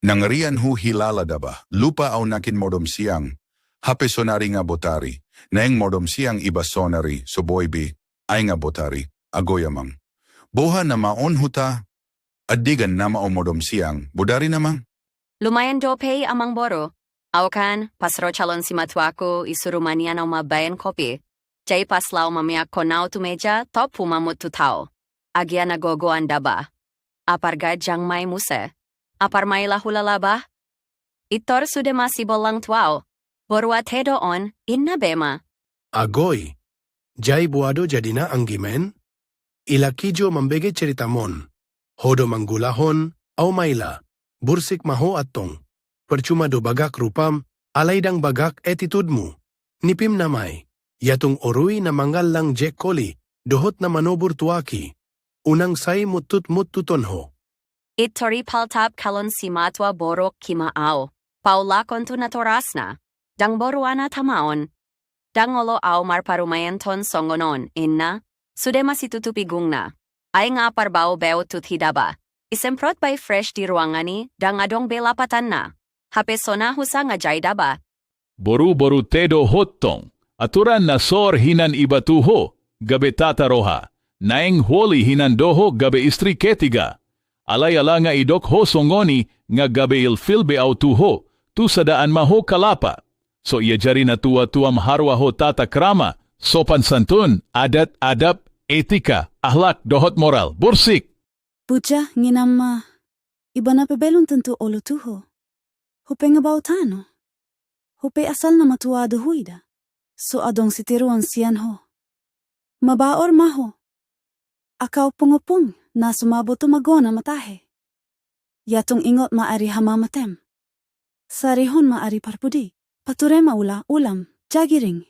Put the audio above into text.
Nangarian hu hilala daba, lupa au nakin modom siang, hape sonari nga botari, naeng modom siang iba sonari, so boybi, ay nga botari, agoyamang. Boha na maon huta, adigan na mao modom siang, budari namang. Lumayan dope amang boro. Awakan, pasro calon si matuako isurumanian au mabayan kopi. Jay paslaw mamiak konaw tumeja, top pumamut tutao. Agya nagogoan daba. Apargad jang may muse. Apar may lahulalaba? Itor sude masibol lang tuaw. Borwa te doon, inna bema. Agoy, jay buado jadina ang gimen? Ilakijo mambege ceritamon. Hodo manggulahon, au maila. Bursik maho atong. Percuma do bagak rupam, alaydang bagak etitudmu. Nipim namay. Yatung orui na mangal lang Jack Collie, dohot na manobur tuaki. Unang say mutut-mututonho. Itori paltap kalon si matwa borok kimaaw. Paulakon tu natoras na. Dang boruana tamaon. Dang olo aw marparumayanton songonon, inna. Sude masitutupigung na. Ay nga parbao beo tuthidaba. Isemprot by fresh di ruangani, dang adong belapatan na. Hape sona husa nga jay daba. Boru-boru tedo hotong. Aturan na sor hinan ibatuho, gabe tataroha. Naeng holi hinan doho gabe istri ketiga. Alay-ala nga idok ho songoni nga gabe ilfilbe au tuho, tu sadaan maho kalapa. So iya jari na tuwa-tuwa maharwa ho tata krama, sopan santun, adat, adab, etika, ahlak, dohot moral, bursik. Pucha, nginama, iba na pebelon tentu olo tuho. Hupe nga bautano. Hupe asal na matuado huida. So adong sitiruan siyan ho. Mabaor maho. Akaw pungupung na sumabot tumagona matahe. Yatong ingot maari hamamatem. Sarihon maari parpudi. Pature maula ulam, jagiring.